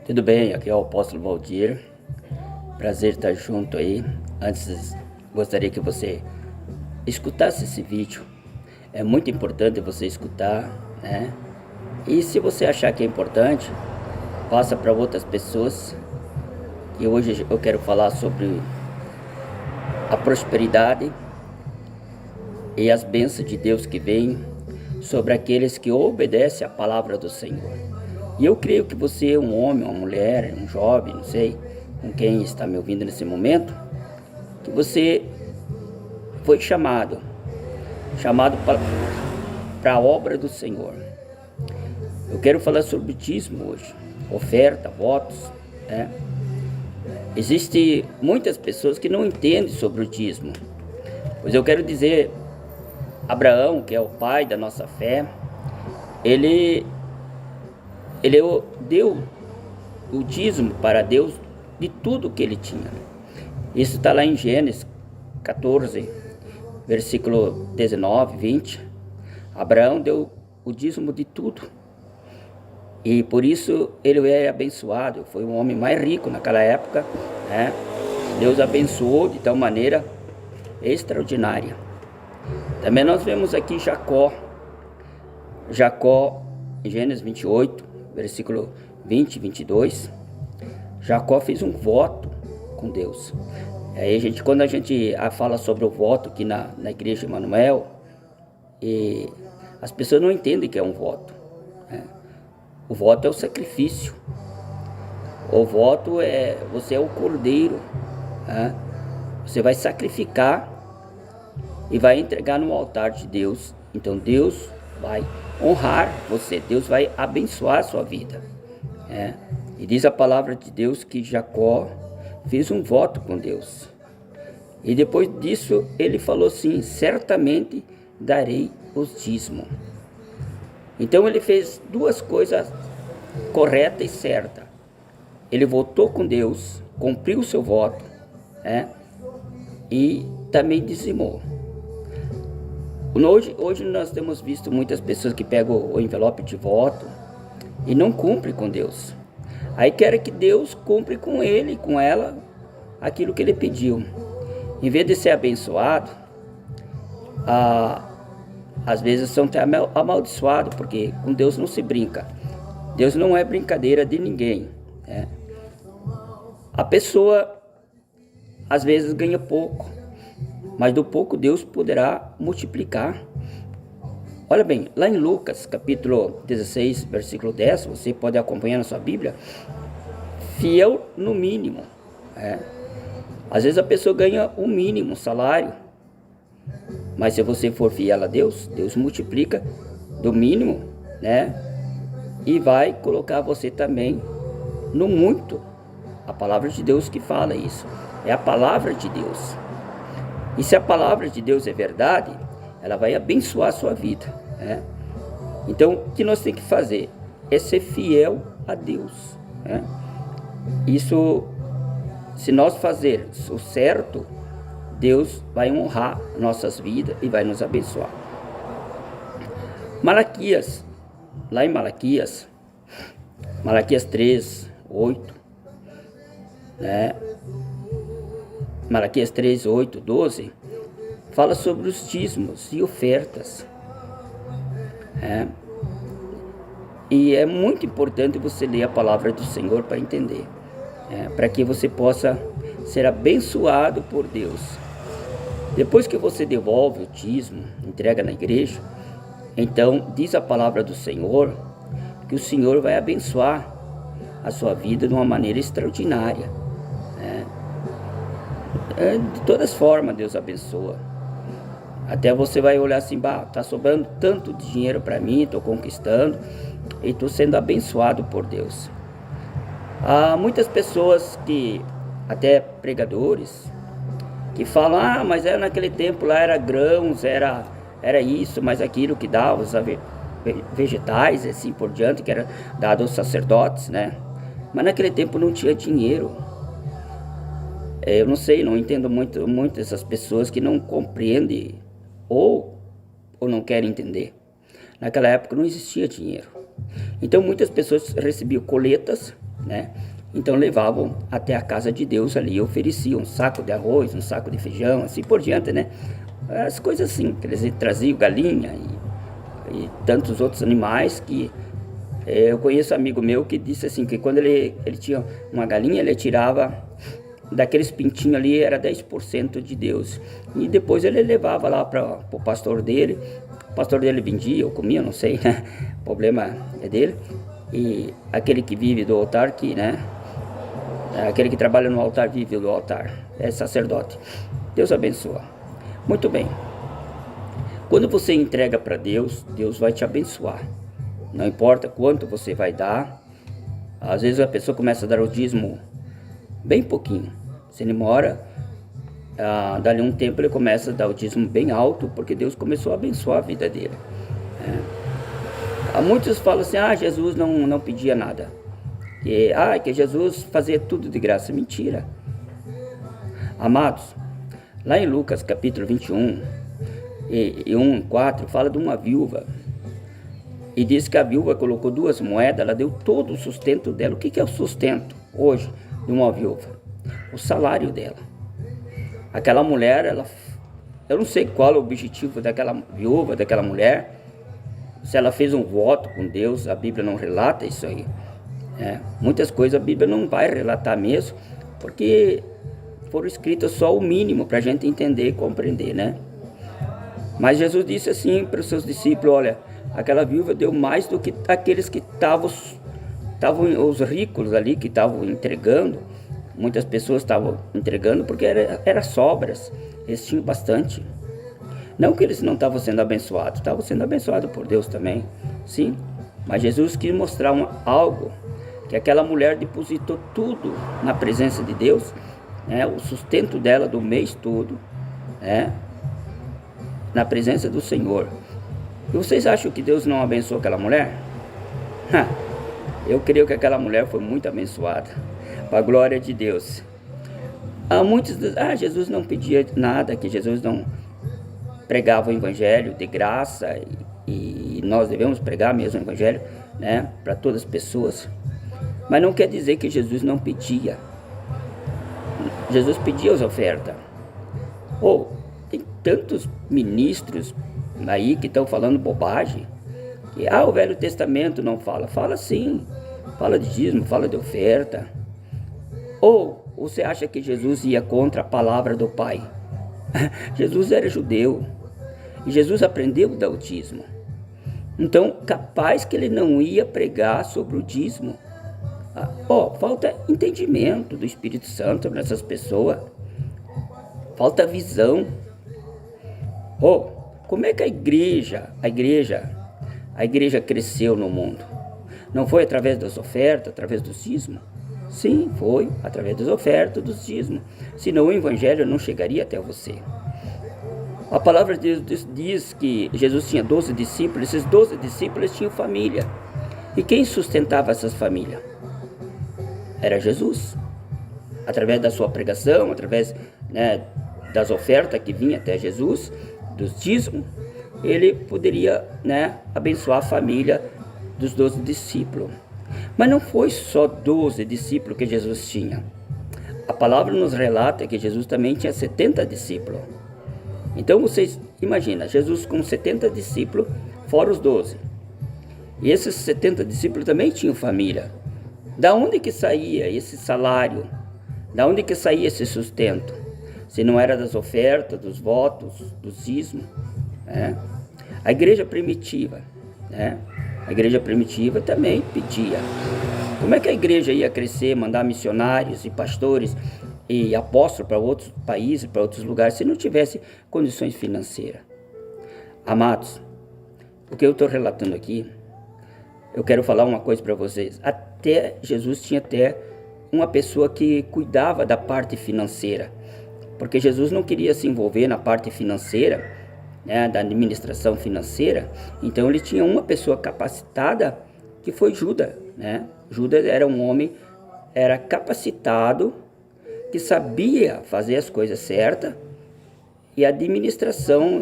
Tudo bem, aqui é o apóstolo Valdir. Prazer estar junto aí. Antes, gostaria que você escutasse esse vídeo. É muito importante você escutar, né? E se você achar que é importante, passa para outras pessoas. E hoje eu quero falar sobre a prosperidade e as bênçãos de Deus que vêm sobre aqueles que obedecem à palavra do Senhor. E eu creio que você é um homem, uma mulher, um jovem, não sei, com quem está me ouvindo nesse momento, que você foi chamado para a obra do Senhor. Eu quero falar sobre o dízimo hoje, oferta, votos, né? Existem muitas pessoas que não entendem sobre o dízimo, pois eu quero dizer, Abraão, que é o pai da nossa fé, ele deu o dízimo para Deus de tudo que ele tinha. Isso está lá em Gênesis 14, versículo 19, 20. Abraão deu o dízimo de tudo. E por isso ele é abençoado. Foi o homem mais rico naquela época, né? Deus abençoou de tal maneira extraordinária. Também nós vemos aqui Jacó, em Gênesis 28, versículo 20 e 22, Jacó fez um voto com Deus. Aí quando a gente fala sobre o voto aqui na igreja Emmanuel, e as pessoas não entendem que é um voto, né? O voto é o sacrifício. O voto você é o cordeiro, né? Você vai sacrificar e vai entregar no altar de Deus. Então Deus vai honrar você, Deus vai abençoar a sua vida, né? E diz a palavra de Deus que Jacó fez um voto com Deus. E depois disso ele falou assim: certamente darei os dízimos. Então ele fez duas coisas corretas e certas. Ele votou com Deus, cumpriu o seu voto, né? E também dizimou. Hoje nós temos visto muitas pessoas que pegam o envelope de voto e não cumprem com Deus. Aí querem que Deus cumpra com ele, com ela, aquilo que ele pediu. Em vez de ser abençoado, às vezes são até amaldiçoados, porque com Deus não se brinca. Deus não é brincadeira de ninguém, né? A pessoa às vezes ganha pouco, mas do pouco Deus poderá multiplicar. Olha bem, lá em Lucas, capítulo 16, versículo 10, você pode acompanhar na sua Bíblia, fiel no mínimo, né? Às vezes a pessoa ganha o mínimo salário, mas se você for fiel a Deus, Deus multiplica do mínimo, né? E vai colocar você também no muito. A palavra de Deus que fala isso, é a palavra de Deus. E se a palavra de Deus é verdade, ela vai abençoar a sua vida, né? Então, o que nós temos que fazer é ser fiel a Deus, né? Isso, se nós fazermos o certo, Deus vai honrar nossas vidas e vai nos abençoar. Malaquias, lá em Malaquias 3, 8, né? Malaquias 3, 8, 12, fala sobre os dízimos e ofertas. E é muito importante você ler a palavra do Senhor para entender, para que você possa ser abençoado por Deus. Depois que você devolve o dízimo, entrega na igreja, então diz a palavra do Senhor que o Senhor vai abençoar a sua vida de uma maneira extraordinária, né? De todas formas Deus abençoa. Até você vai olhar assim: tá sobrando tanto de dinheiro para mim, estou conquistando e estou sendo abençoado por Deus. Há muitas pessoas até pregadores, que falam: mas naquele tempo lá era grãos, era isso, mas aquilo que dava, os vegetais e assim por diante, que era dado aos sacerdotes, né? Mas naquele tempo não tinha dinheiro. Eu não sei, não entendo muito essas pessoas que não compreendem ou não querem entender. Naquela época não existia dinheiro. Então muitas pessoas recebiam coletas né? Então levavam até a casa de Deus ali, ofereciam um saco de arroz, um saco de feijão, assim por diante, né? As coisas assim, que eles traziam galinha e tantos outros animais que eu conheço um amigo meu que disse assim, que quando ele tinha uma galinha, ele tirava daqueles pintinhos ali, era 10% de Deus. E depois ele levava lá para o pastor dele, o pastor dele vendia ou comia, não sei, né? O problema é dele. E aquele que vive do altar, né? Aquele que trabalha no altar vive do altar, é sacerdote. Deus abençoa. Muito bem. Quando você entrega para Deus, Deus vai te abençoar. Não importa quanto você vai dar. Às vezes a pessoa começa a dar o dízimo bem pouquinho. Se ele mora, dali um tempo ele começa a dar o dízimo bem alto, porque Deus começou a abençoar a vida dele. Muitos falam assim, Jesus não pedia nada. Que Jesus fazia tudo de graça. Mentira. Amados, lá em Lucas capítulo 21, e 1:4, fala de uma viúva. E diz que a viúva colocou 2 moedas, ela deu todo o sustento dela. O que é o sustento hoje de uma viúva? O salário dela. Aquela mulher, eu não sei qual é o objetivo daquela viúva, daquela mulher. Se ela fez um voto com Deus, a Bíblia não relata isso aí. Muitas coisas a Bíblia não vai relatar mesmo, porque foram escritas só o mínimo para a gente entender e compreender, né? Mas Jesus disse assim para os seus discípulos, olha, aquela viúva deu mais do que aqueles que estavam os ricos ali, que estavam entregando. Muitas pessoas estavam entregando porque era sobras, eles tinham bastante. Não que eles não estavam sendo abençoados, estavam sendo abençoados por Deus também, sim. Mas Jesus quis mostrar algo, que aquela mulher depositou tudo na presença de Deus, o sustento dela do mês todo, na presença do Senhor. E vocês acham que Deus não abençoou aquela mulher? Eu creio que aquela mulher foi muito abençoada, para a glória de Deus. Muitos dizem, Jesus não pedia nada, que Jesus não pregava o evangelho de graça, e nós devemos pregar mesmo o evangelho, para todas as pessoas. Mas não quer dizer que Jesus não pedia. Jesus pedia as ofertas. Tem tantos ministros aí que estão falando bobagem, que o Velho Testamento não fala. Fala sim, fala de dízimo, fala de oferta. Ou você acha que Jesus ia contra a palavra do Pai? Jesus era judeu e Jesus aprendeu a dar o dízimo. Então, capaz que ele não ia pregar sobre o dízimo. Falta entendimento do Espírito Santo nessas pessoas. Falta visão. Como é que a igreja cresceu no mundo? Não foi através das ofertas, através do dízimo? Sim, foi através das ofertas, dos dízimos. Senão o evangelho não chegaria até você. A palavra de Deus diz que Jesus tinha 12 discípulos. Esses 12 discípulos tinham família. E quem sustentava essas famílias? Era Jesus. Através da sua pregação, através das ofertas que vinha até Jesus, dos dízimos, ele poderia abençoar a família dos 12 discípulos. Mas não foi só 12 discípulos que Jesus tinha. A palavra nos relata que Jesus também tinha 70 discípulos. Então vocês imaginam, Jesus com 70 discípulos, fora os 12. E esses 70 discípulos também tinham família. Da onde que saía esse salário? Da onde que saía esse sustento? Se não era das ofertas, dos votos, dos dízimos. A igreja primitiva, a igreja primitiva também pedia. Como é que a igreja ia crescer, mandar missionários e pastores e apóstolos para outros países, para outros lugares, se não tivesse condições financeiras? Amados, o que eu estou relatando aqui, eu quero falar uma coisa para vocês. Até Jesus tinha uma pessoa que cuidava da parte financeira, porque Jesus não queria se envolver na parte financeira, da administração financeira. Então ele tinha uma pessoa capacitada, que foi Judas. Judas era um homem, era capacitado, que sabia fazer as coisas certas, e a administração,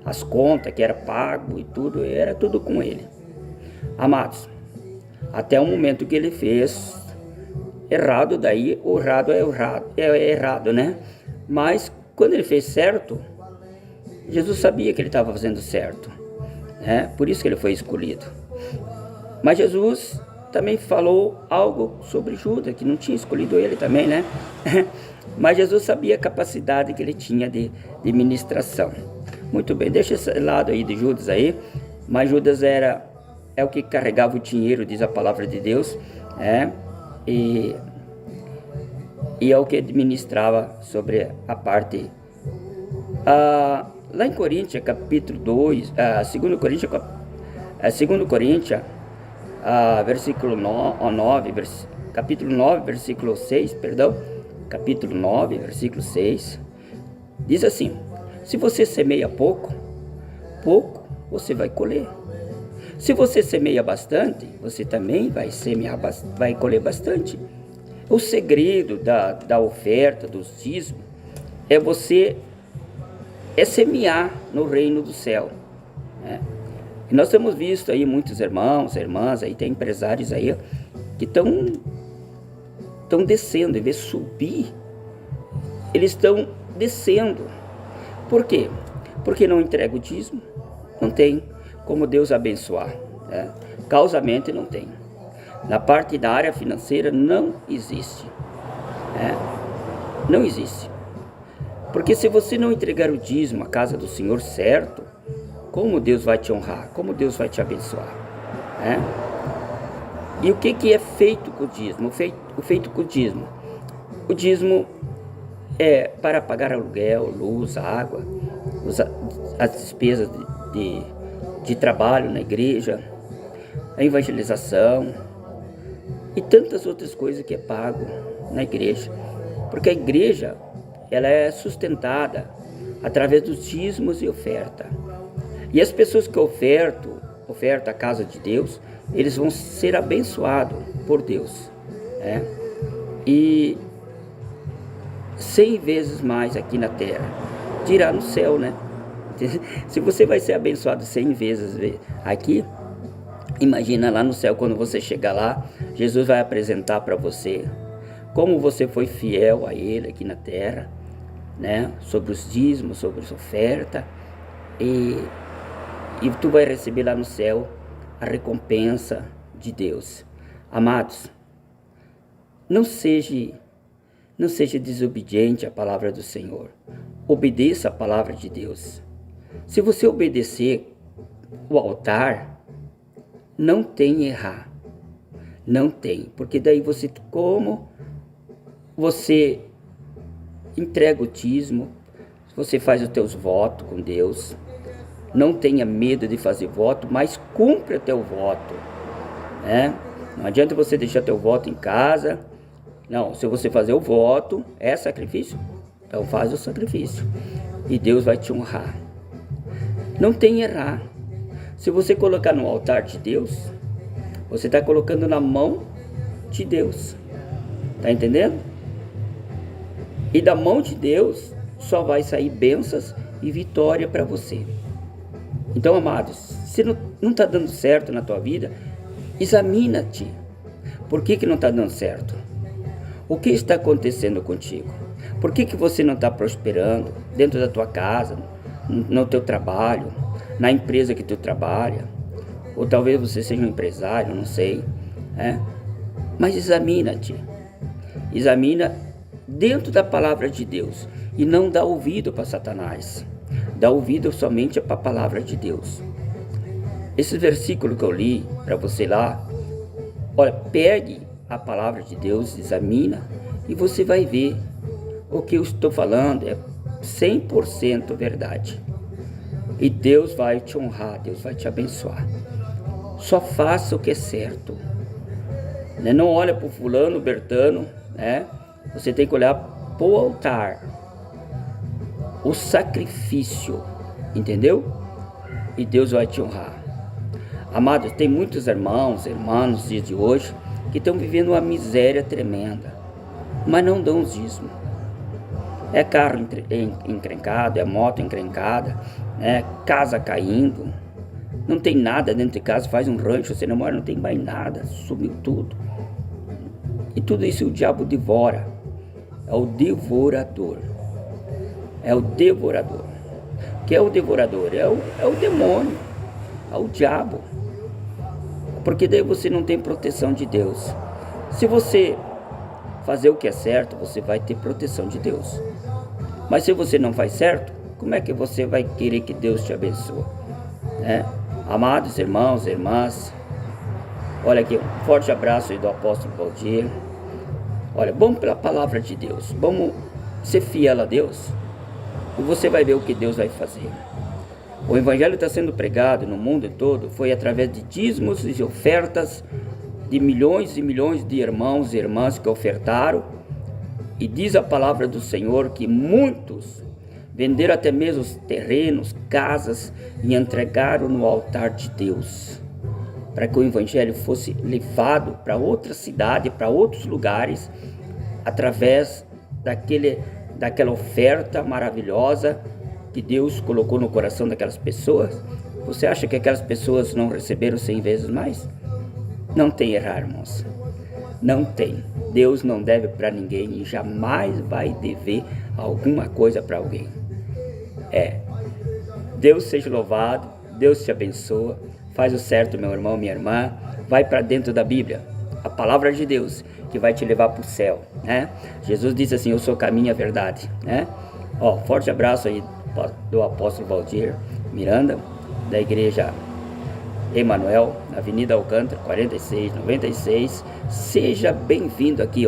as contas que era pago e tudo, era tudo com ele. Amados, até o momento que ele fez errado, daí o errado é errado, né? Mas quando ele fez certo, Jesus sabia que ele estava fazendo certo, né? Por isso que ele foi escolhido. Mas Jesus também falou algo sobre Judas, que não tinha escolhido ele também, né? Mas Jesus sabia a capacidade que ele tinha de ministração. Muito bem, deixa esse lado aí de Judas aí. Mas Judas é o que carregava o dinheiro, diz a palavra de Deus, e é o que administrava sobre a parte. Lá em Coríntios, capítulo 2, 2 Coríntios, versículo 9, capítulo 9, versículo 6, perdão, capítulo 9, versículo 6, diz assim: se você semeia pouco você vai colher. Se você semeia bastante, você também vai colher bastante. O segredo da oferta, do dízimo, é semear no reino do céu, né? E nós temos visto aí muitos irmãos, irmãs, aí tem empresários aí que estão descendo, em vez de subir, eles estão descendo. Por quê? Porque não entrega o dízimo, não tem como Deus abençoar, né? Causamente não tem. Na parte da área financeira não existe, né? Não existe. Porque se você não entregar o dízimo à casa do Senhor certo, como Deus vai te honrar? Como Deus vai te abençoar, né? E o que é feito com o dízimo? O feito com o dízimo. O dízimo é para pagar aluguel, luz, água, as despesas de trabalho na igreja, a evangelização e tantas outras coisas que é pago na igreja. Porque a igreja, ela é sustentada através dos dízimos e oferta. E as pessoas que ofertam a casa de Deus, eles vão ser abençoados por Deus, né? E 100 vezes mais aqui na terra, dirá no céu, né? Se você vai ser abençoado 100 vezes aqui, imagina lá no céu, quando você chegar lá, Jesus vai apresentar para você como você foi fiel a Ele aqui na terra, né? Sobre os dízimos, sobre as ofertas, e tu vai receber lá no céu a recompensa de Deus. Amados, não seja desobediente à palavra do Senhor. Obedeça a palavra de Deus. Se você obedecer o altar, não tem errar. Não tem. Porque daí como você entrega o dízimo, você faz os teus votos com Deus. Não tenha medo de fazer voto, mas cumpra teu voto, né? Não adianta você deixar teu voto em casa. Não, se você fazer o voto, é sacrifício, então faz o sacrifício e Deus vai te honrar. Não tem errar. Se você colocar no altar de Deus, você está colocando na mão de Deus. Tá entendendo? E da mão de Deus só vai sair bênçãos e vitória para você. Então, amados, se não está dando certo na tua vida, examina-te. Por que não está dando certo? O que está acontecendo contigo? Por que você não está prosperando dentro da tua casa, no teu trabalho, na empresa que tu trabalha? Ou talvez você seja um empresário, não sei, né? Mas examina-te. Examina dentro da palavra de Deus e não dá ouvido para Satanás. Dá ouvido somente para a palavra de Deus. Esse versículo que eu li para você lá, olha, pegue a palavra de Deus, examina e você vai ver o que eu estou falando é 100% verdade. E Deus vai te honrar, Deus vai te abençoar. Só faça o que é certo, né? Não olha para o fulano, Bertano, né? Você tem que olhar para o altar, o sacrifício, entendeu? E Deus vai te honrar. Amados, tem muitos irmãos, irmãs nos dias de hoje que estão vivendo uma miséria tremenda, mas não dão os dízimos. É carro encrencado, é moto encrencada, é casa caindo, Não tem nada dentro de casa, faz um rancho, você namora, não tem mais nada, sumiu tudo. E tudo isso o diabo devora. É o devorador. É o devorador. O que é o devorador? É o demônio. É o diabo. Porque daí você não tem proteção de Deus. Se você fazer o que é certo, você vai ter proteção de Deus. Mas se você não faz certo, como é que você vai querer que Deus te abençoe? Amados irmãos e irmãs, olha aqui, um forte abraço aí do apóstolo Valdir. Olha, vamos pela palavra de Deus, vamos ser fiel a Deus, e você vai ver o que Deus vai fazer. O evangelho está sendo pregado no mundo todo, foi através de dízimos e ofertas de milhões e milhões de irmãos e irmãs que ofertaram, e diz a palavra do Senhor que muitos venderam até mesmo os terrenos, casas, e entregaram no altar de Deus, para que o evangelho fosse levado para outra cidade, para outros lugares, através daquela oferta maravilhosa que Deus colocou no coração daquelas pessoas. Você acha que aquelas pessoas não receberam 100 vezes mais? Não tem errar, irmãos. Não tem. Deus não deve para ninguém e jamais vai dever alguma coisa para alguém. Deus seja louvado, Deus te abençoa, faz o certo, meu irmão, minha irmã, vai para dentro da Bíblia, a palavra de Deus, que vai te levar para o céu, Jesus disse assim, eu sou o caminho e a verdade, forte abraço aí do apóstolo Valdir Miranda, da igreja Emanuel, na Avenida Alcântara, 4696, seja bem-vindo aqui,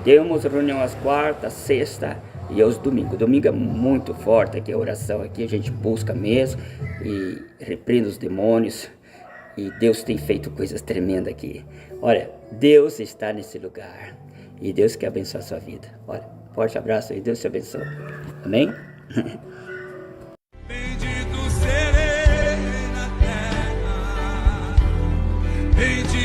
temos reunião às quartas, sexta e aos domingos. Domingo é muito forte aqui a oração, aqui a gente busca mesmo e repreende os demônios, e Deus tem feito coisas tremendas aqui. Olha, Deus está nesse lugar e Deus quer abençoar a sua vida. Olha, forte abraço e Deus te abençoe. Amém? Bendito serei na terra, bendito